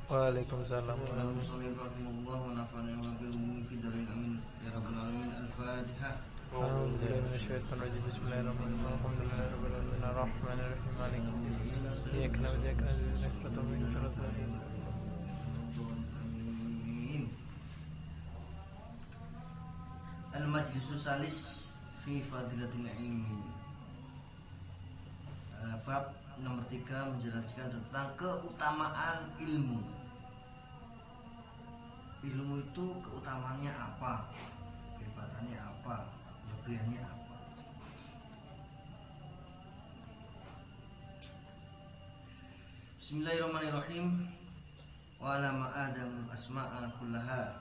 Waalaikumsalam Warahmatullahi wabarakatuh. Wa nafa'ana wa bihi fi darin amin ya rabbal alamin. Al-Fatihah. أعوذ بالله من الشيطان الرجيم بسم الله الرحمن الرحيم الحمد لله رب العالمين الرحمن الرحيم مالك يوم الدين إياك نعبد وإياك نستعين اهدنا الصراط المستقيم Al-Majlisus Salis fi Fadilatil Ilmi. Bab nomor 3 menjelaskan tentang keutamaan ilmu. Ilmu itu keutamaannya apa? Kehebatannya apa? Kelebihannya apa? Bismillahirrahmanirrahim. Wa alama adam asma'a kullaha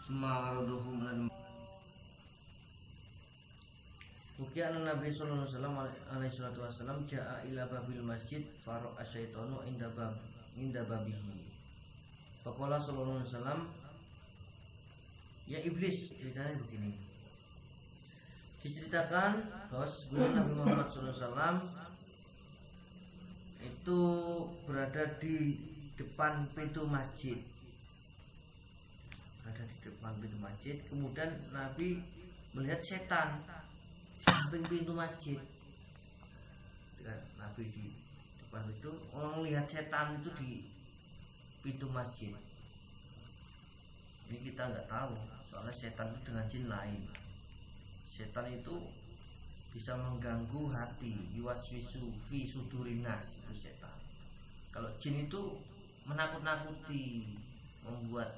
summa araduhum lan Mukian Nabi sallallahu alaihi wasallam jaa ila babil masjid faroq asyaitonu inda babihi. Faqala sallallahu alaihi wasallam, ya iblis. Ceritanya begini. Diceritakan bahwa sebelum Nabi Muhammad sallallahu alaihi wasallam itu berada di depan pintu masjid. Berada di depan pintu masjid, kemudian Nabi melihat setan samping pintu masjid. Ketika Nabi di depan itu, orang melihat setan itu di pintu masjid. Ini kita nggak tahu, soalnya setan itu dengan jin lain. Setan itu bisa mengganggu hati, yuwaswisu fi sudurinas, itu setan. Kalau jin itu menakut-nakuti, membuat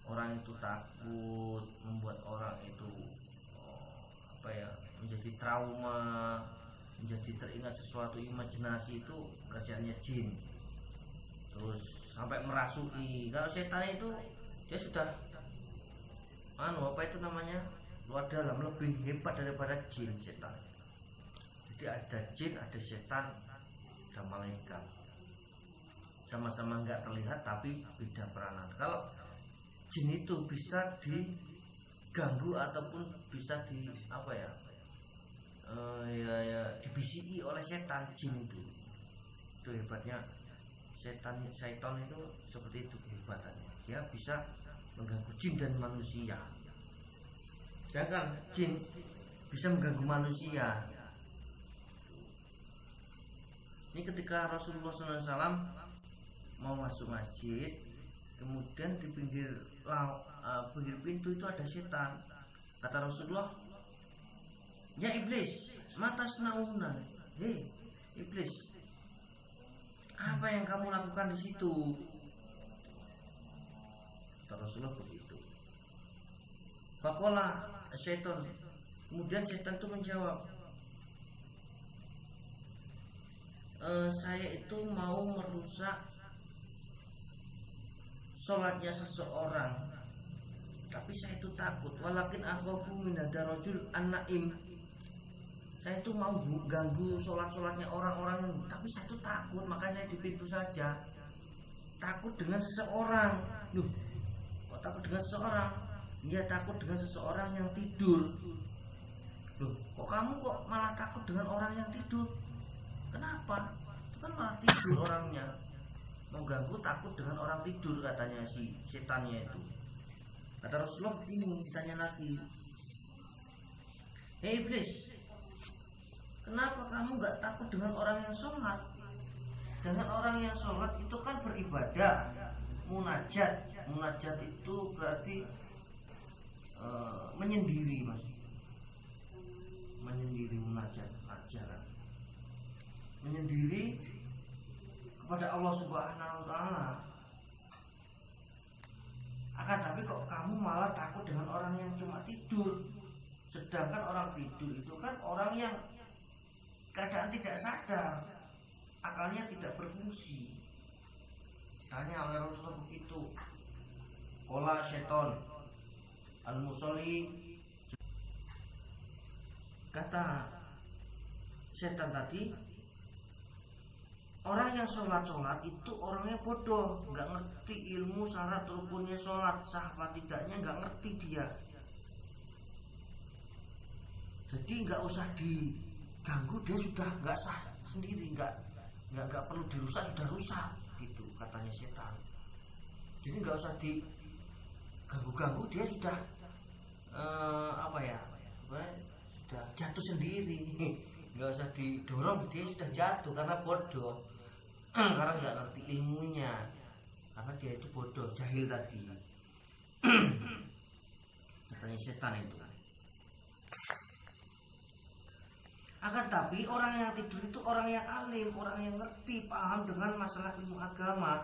orang itu takut, membuat orang itu menjadi trauma, menjadi teringat sesuatu imajinasi. Itu kerjanya jin. Terus sampai merasuki. Kalau setan itu dia sudah luar dalam, lebih hebat daripada jin setan. Jadi ada jin, ada setan, ada malaikat. Sama-sama nggak terlihat tapi beda peranan. Kalau jin itu bisa diganggu ataupun bisa dibisiki oleh setan. Jin itu hebatnya setan itu seperti itu kehebatannya. Dia bisa mengganggu jin dan manusia. Sedangkan jin bisa mengganggu manusia. Ini ketika Rasulullah SAW mau masuk masjid, kemudian di pinggir pintu itu ada setan. Kata Rasulullah, ya iblis, matas nauna. Hei iblis, apa yang kamu lakukan di situ? Kata Rasulullah begitu. Faqala syaitan, kemudian setan itu menjawab, saya itu mau merusak sholatnya seseorang, tapi saya itu takut. Walakin akhafu min hadarajul an-naim. Saya itu mau ganggu sholatnya orang-orang, tapi saya itu takut, makanya saya di pintu saja. Takut dengan seseorang. Loh, kok takut dengan seseorang? Iya, takut dengan seseorang yang tidur. Loh, kok kamu malah takut dengan orang yang tidur? Kenapa? Itu kan malah tidur orangnya. Mau ganggu, takut dengan orang tidur, katanya si setannya itu. Kata Rasulullah ini, ditanya lagi, hei iblis, kenapa kamu gak takut dengan orang yang sholat? Dengan orang yang sholat itu kan beribadah, munajat. Munajat itu berarti menyendiri, mas. Menyendiri, munajat, ajaran. Menyendiri kepada Allah Subhanahu wa Ta'ala. Akan tapi kok kamu malah takut dengan orang yang cuma tidur? Sedangkan orang tidur itu kan orang yang keadaan tidak sadar, akalnya tidak berfungsi. Ditanya oleh Rasulullah begitu. Qala syaiton al-musolli, kata setan tadi, orang yang sholat itu orangnya bodoh, nggak ngerti ilmu syarat rukunnya sholat, sah apa tidaknya nggak ngerti dia. Jadi nggak usah diganggu, dia sudah nggak sah sendiri, nggak nggak perlu dirusak, sudah rusak gitu katanya setan. Jadi nggak usah diganggu-ganggu, dia sudah sudah jatuh sendiri. Nggak usah didorong, dia sudah jatuh karena bodoh. Karena nggak ngerti ilmunya, karena dia itu bodoh, jahil tadi. Katanya setan itu. Akan tapi orang yang tidur itu orang yang alim, orang yang ngerti, paham dengan masalah ilmu agama.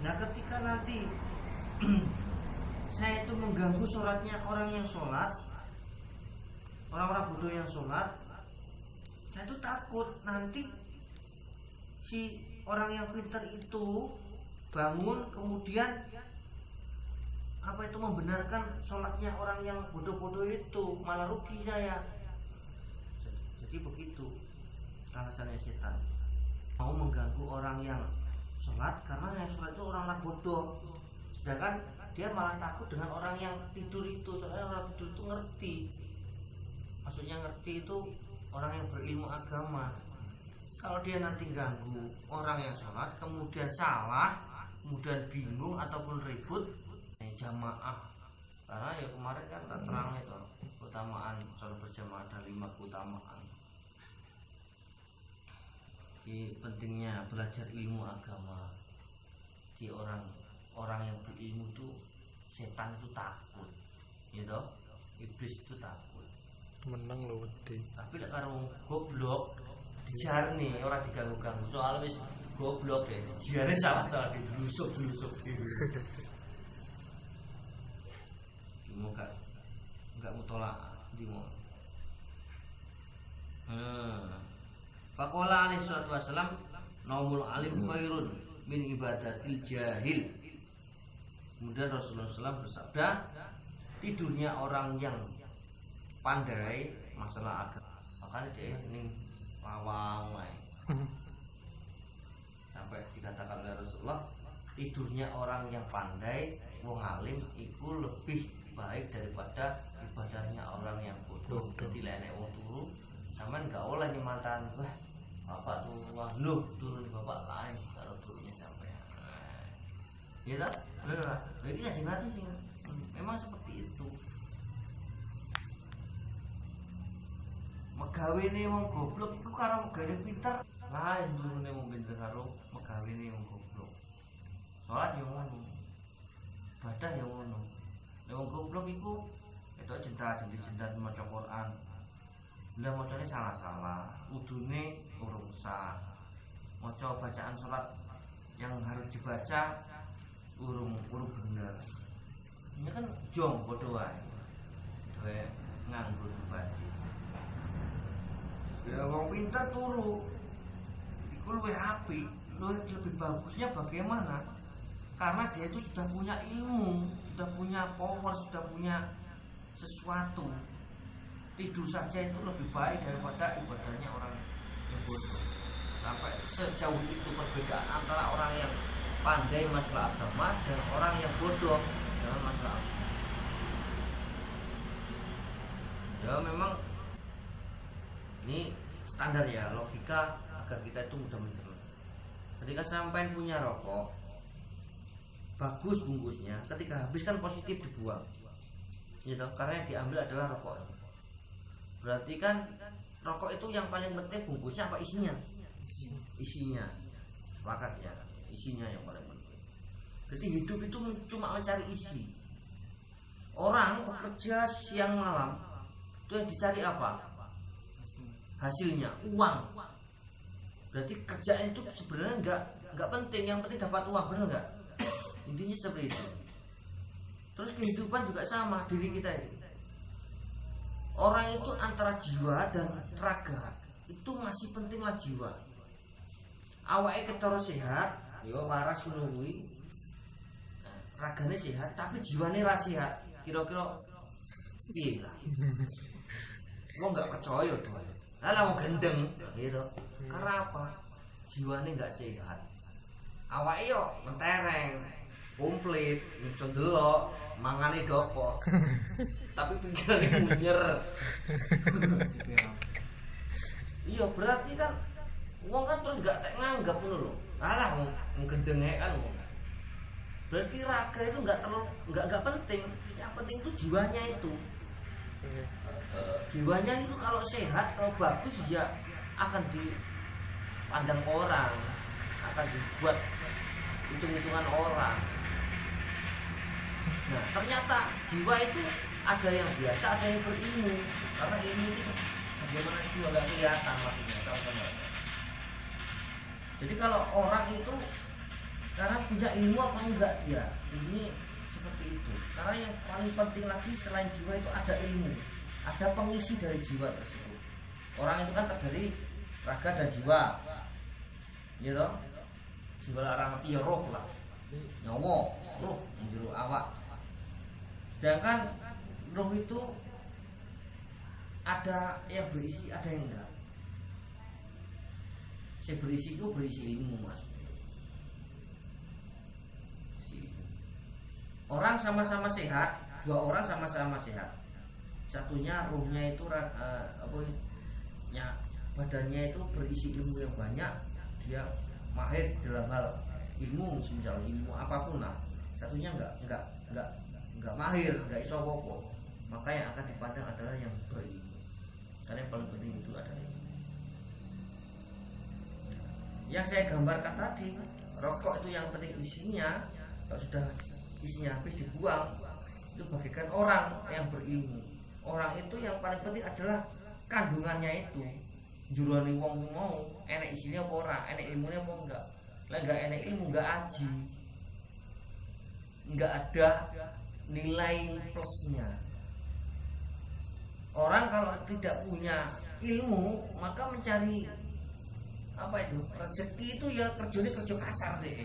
Nah, ketika nanti saya itu mengganggu sholatnya orang yang sholat, orang-orang bodoh yang sholat, saya itu takut nanti si orang yang pintar itu bangun kemudian membenarkan sholatnya orang yang bodoh-bodoh itu, malah rugi saya. Jadi begitu alasannya setan, mau mengganggu orang yang sholat karena yang sholat itu orang bodoh, sedangkan dia malah takut dengan orang yang tidur itu. Soalnya orang tidur itu ngerti, maksudnya ngerti itu orang yang berilmu agama. Kalau dia nanti ganggu orang yang sholat kemudian salah, kemudian bingung ataupun ribut, jamaah. Karena ya kemarin kan terang itu keutamaan sholat berjamaah, ada 5 keutamaan. Jadi pentingnya belajar ilmu agama. Di orang yang berilmu itu, setan itu takut, gitu. Iblis itu takut. Menang loh wedi. Tapi lek karo goblok dijar nih, orang diganggu-ganggu. Soalnya wis goblok deh, dijarnya salah-salah dilusuk-lusuk dhewe. Muka enggak mutolak di mau. Faqala alaihi salatu wasalam, naumul alim khairun min ibadatil jahil. Kemudian Rasulullah SAW bersabda, tidurnya orang yang pandai masalah agama, makanya dia ini lawang sampai dikatakan oleh Rasulullah, tidurnya orang yang pandai wong alim itu lebih baik daripada ibadahnya orang yang bodoh. Jadi lek wong turu sampean gak oleh nyematan, wah bapak tuh wah nuh turun bapak lain kalau turunnya sampai. Ya tak? Benar. Jadi kan nanti sih memang seperti itu. Megawene wong goblok iku karo megawene pinter lain turune wong pinter karo megawene wong goblok. Salat yo ngono. Ibadah yo ngono. Nek wong goblok iku ketok jentat maca Quran. Lah macane salah-salah, udune urung sah. Maca bacaan salat yang harus dibaca urung bener. Ini kan jong bodoh wae. Dhewe nganggo bati. Ya wong pinter turu iku luwih apik, lebih bagusnya bagaimana? Karena dia itu sudah punya ilmu, sudah punya power, sudah punya sesuatu. Tidur saja itu lebih baik daripada ibadahnya orang yang bodoh. Sampai sejauh itu perbedaan antara orang yang pandai masalah agama dan orang yang bodoh dalam masalah agama. Ya memang ini standar ya, logika agar kita itu mudah mencerna. Ketika sampai punya rokok bagus bungkusnya, ketika habis kan positif dibuang, gitu, karena yang diambil adalah rokok. Berarti kan rokok itu yang paling penting bungkusnya apa isinya? Isinya, sepakat ya, isinya yang paling penting. Jadi hidup itu cuma mencari isi. Orang bekerja siang malam itu yang dicari apa? Hasilnya, uang. Berarti kerjaan itu sebenarnya nggak penting, yang penting dapat uang, benar nggak? Intinya seperti itu. Terus kehidupan juga sama, diri kita ini. Orang itu antara jiwa dan raga itu masih pentinglah jiwa. Awake ketara sehat, yo waras ngono kuwi. Ragane sehat tapi jiwane ra sehat. Kira-kira piye lah. Wong enggak percaya dong. Lah wong gendeng gitu. Karena apa? Jiwane enggak sehat. Awake yo mentereng, komplit, iso ndelok, mangane doko. Tapi pikirannya munyer. Iya berarti kan wong kan terus gak tak nganggap ngono lho. Alah gendenge kan wong. Berarti raga itu nggak penting. Yang penting itu jiwanya itu. Jiwanya itu kalau sehat, kalau bagus ya akan dipandang orang, akan dibuat hitung-hitungan orang. Nah ternyata jiwa itu ada yang biasa, ada yang berilmu. Karena ilmu itu bagaimana sih nggak kelihatan maksudnya sama-sama. Jadi kalau orang itu karena punya ilmu apa enggak dia, ini seperti itu. Karena yang paling penting lagi selain jiwa itu ada ilmu, ada pengisi dari jiwa tersebut. Orang itu kan terdiri raga dan jiwa, gitu. Jiwa larang ya roh lah, nyawa, roh menjuru awak. Sedangkan roh itu ada yang berisi, ada yang enggak. Yang berisi itu berisi ilmu mas. Orang sama-sama sehat, dua orang sama-sama sehat. Satunya ruhnya itu badannya itu berisi ilmu yang banyak, dia mahir dalam hal ilmu, misalnya ilmu apapun lah. Satunya enggak mahir, enggak iso apa-apa. Maka yang akan dipandang adalah yang berilmu. Karena yang paling penting itu adalah ilmu. Yang saya gambarkan tadi, rokok itu yang penting isinya, kalau sudah isinya habis dibuang, itu bagaikan orang yang berilmu. Orang itu yang paling penting adalah kandungannya itu. Jurane wong mau enek isinya apa ora, enek ilmunya apa enggak. Lah enggak enek ilmu enggak aji. Enggak ada nilai plusnya. Orang kalau tidak punya ilmu maka mencari apa itu rezeki itu ya kerja kasar deh,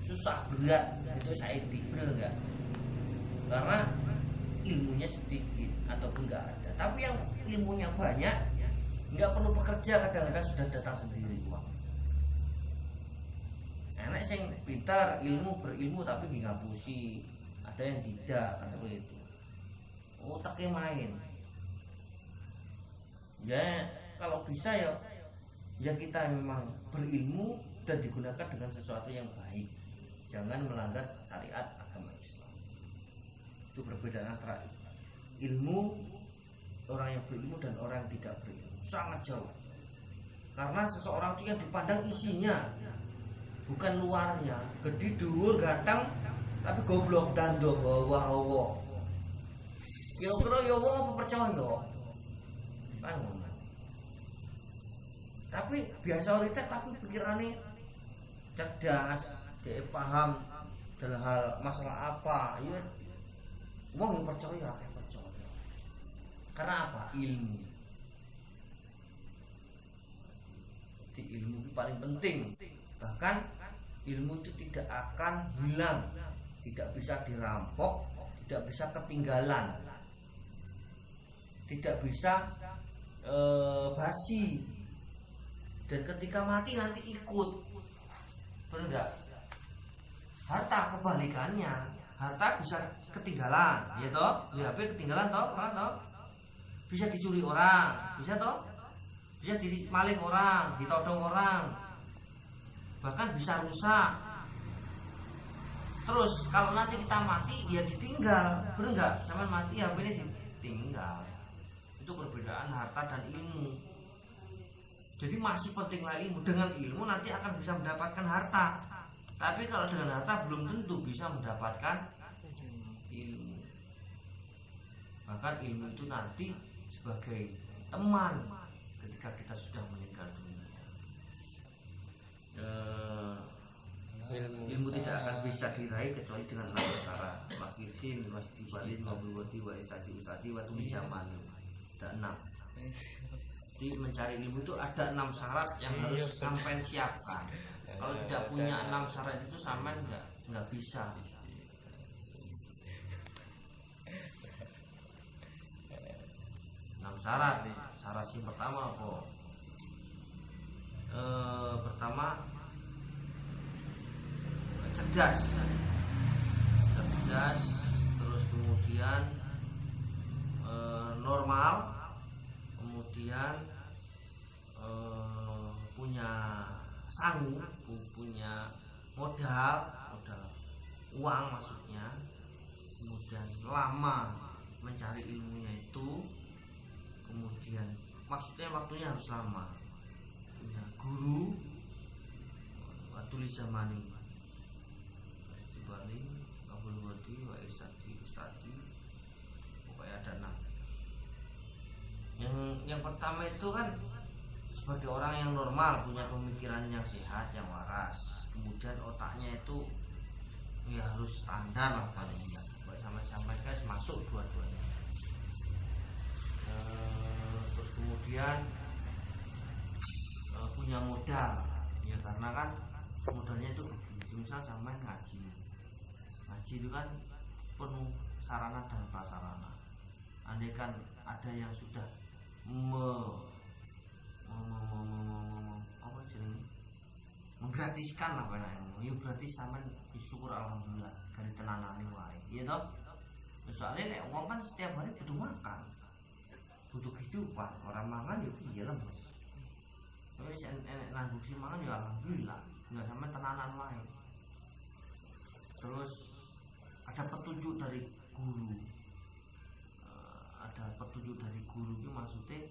susah berat itu saya bener enggak, karena ilmunya sedikit ataupun enggak ada. Tapi yang ilmunya banyak enggak perlu bekerja, kadang-kadang sudah datang sendiri uang. Enak sing pintar berilmu tapi nggak ngapusi, ada yang tidak atau itu otaknya main. Ya kalau bisa ya kita memang berilmu dan digunakan dengan sesuatu yang baik, jangan melanggar syariat agama Islam. Itu perbedaan antara ilmu, orang yang berilmu dan orang yang tidak berilmu sangat jauh. Karena seseorang itu yang dipandang isinya, bukan luarnya. Gede dhuwur ganteng tapi goblok dando bawah. Ya kira ya wong apa percaya kan ngono. Tapi biasa oritek tapi pikirannya cerdas, dia paham dalam hal masalah apa, ya wong yang percaya. Karena apa? Ilmu. Jadi ilmu itu paling penting. Bahkan ilmu itu tidak akan hilang, tidak bisa dirampok, tidak bisa ketinggalan, tidak bisa basi. Dan ketika mati nanti ikut, benar enggak? Harta kebalikannya, harta bisa ketinggalan, ya toh? Di HP ketinggalan toh, bisa dicuri orang, bisa toh? Bisa dimaling orang, ditodong orang, bahkan bisa rusak. Terus kalau nanti kita mati, ya ditinggal, benar enggak? Sama mati HP ini ditinggal. Itu perbedaan harta dan ilmu. Jadi masih pentinglah ilmu. Dengan ilmu nanti akan bisa mendapatkan harta. Tapi kalau dengan harta belum tentu bisa mendapatkan ilmu. Bahkan ilmu itu nanti sebagai teman ketika kita sudah meninggal dunia. Ilmu tidak akan bisa diraih kecuali dengan 6 perkara. Makirsin, wastibalin, wabuwati, wa isati, wa tuli zaman. Ada 6. Jadi mencari ilmu itu ada 6 syarat yang harus sampai siapkan. Kalau tidak punya 6 syarat itu sampai nggak bisa. Syarat yang pertama apa? Pertama cerdas, kemudian lama mencari ilmunya itu, kemudian maksudnya waktunya harus lama, punya guru, waktu zamani di Bali, Abdul Wadi, wa Irsyadi, Ustadi, pokoknya ada 6. Yang pertama itu kan sebagai orang yang normal, punya pemikiran yang sehat, yang waras, kemudian otaknya itu ya harus standar lah paling enggak, sampai guys masuk dua-duanya. Terus kemudian punya modal, ya karena kan modalnya itu misal sampai ngaji itu kan penuh sarana dan prasarana. Andai kan ada yang sudah menggratiskan apa namanya, ya berarti sampean syukur alhamdulillah dari tenanane wae, ya toh. Soalnya nek wong kan setiap hari butuh makan, butuh kehidupan, orang mangan ya piye lah bos. Wis enek nanggung si mangan ya alhamdulillah, enggak sampe tenanan wae. Terus ada petunjuk dari guru. Ada petunjuk dari guru itu maksudnya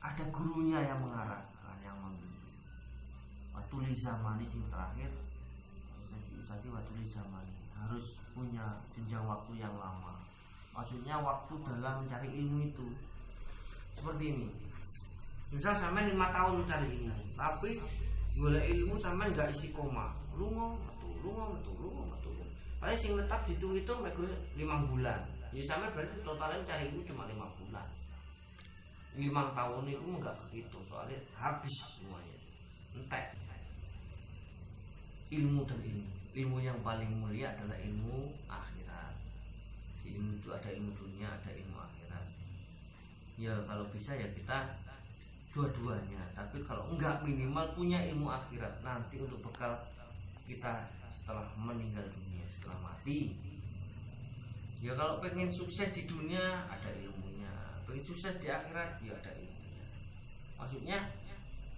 ada gurunya yang mengarahkan, yang membimbing. Waktu zamani sing terakhir, Ustaz waktu zamani harus punya jenjang waktu yang lama. Maksudnya waktu dalam mencari ilmu itu seperti ini. Misal sampai 5 tahun mencari ilmu, tapi golek ilmu sampai nggak istiqomah, lungo metu. Paling sing tetap dihitung-hitung mek 5 bulan. Ya sampai berarti totalnya mencari ilmu cuma 5 bulan. 5 tahun itu enggak begitu, soalnya habis semuanya. Entek. Ilmu dan ilmu yang paling mulia adalah ilmu akhirat. Ilmu itu ada ilmu dunia, ada ilmu akhirat. Ya kalau bisa ya kita dua-duanya, tapi kalau enggak minimal punya ilmu akhirat nanti untuk bekal kita setelah meninggal dunia, setelah mati. Ya kalau pengen sukses di dunia ada ilmunya, pengen sukses di akhirat ya ada ilmunya. Maksudnya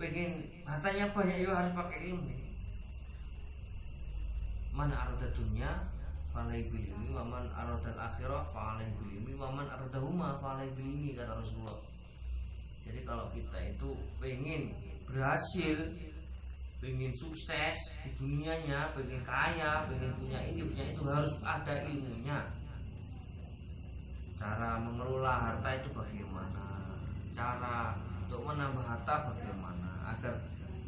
pengen hartanya banyak ya harus pakai ilmu. Man arada dunya falai bil ilmi wa man arada akhirah falai bil ilmi wa man aradahuma falai bil ilmi, kata Rasulullah. Jadi kalau kita itu pengen berhasil, pengen sukses di dunianya, pengen kaya, pengen punya ini, punya itu, harus ada ilmunya. Cara mengelola harta itu bagaimana, cara untuk menambah harta bagaimana, agar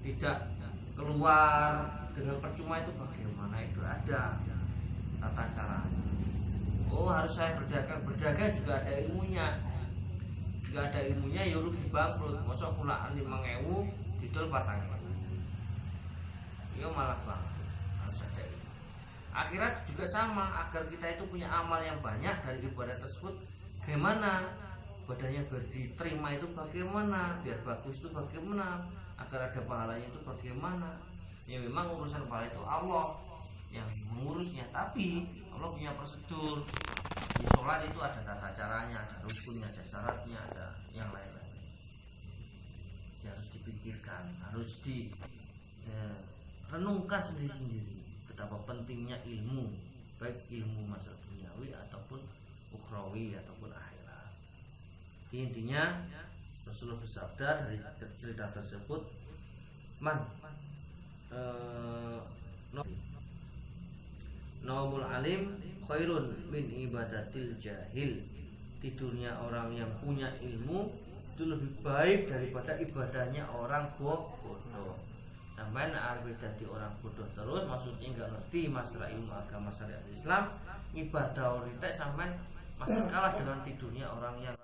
tidak keluar dengan percuma itu bagaimana, itu ada tata caranya. Oh harus saya berdagang juga ada ilmunya. Jika ada ilmunya ya rugi bangkrut. Masa kulaan 5.000 didol 4.000, ya malah bangkrut. Harus ada ilmu. Akhirat juga sama, agar kita itu punya amal yang banyak dari ibadah tersebut. Bagaimana ibadahnya biar diterima itu bagaimana, biar bagus itu bagaimana, agar ada pahalanya itu bagaimana. Ya memang urusan pahala itu Allah yang mengurusnya, tapi Allah punya prosedur. Di sholat itu ada tata caranya, ada rukunnya, ada syaratnya, ada yang lain-lain. Ya, harus dipikirkan, harus renungkan sendiri-sendiri betapa pentingnya ilmu, baik ilmu masalah duniawi ataupun ukhrawi ataupun akhirat. Intinya Rasulullah bersabda dari cerita tersebut, naumul alim khairun min ibadatil jahil. Tidurnya orang yang punya ilmu itu lebih baik daripada ibadahnya orang bodoh. Sampai arep dadi orang bodoh terus, maksudnya nggak ngerti masalah ilmu agama syariat Islam, ibadah orientek, sampai masih kalah dengan tidurnya orang yang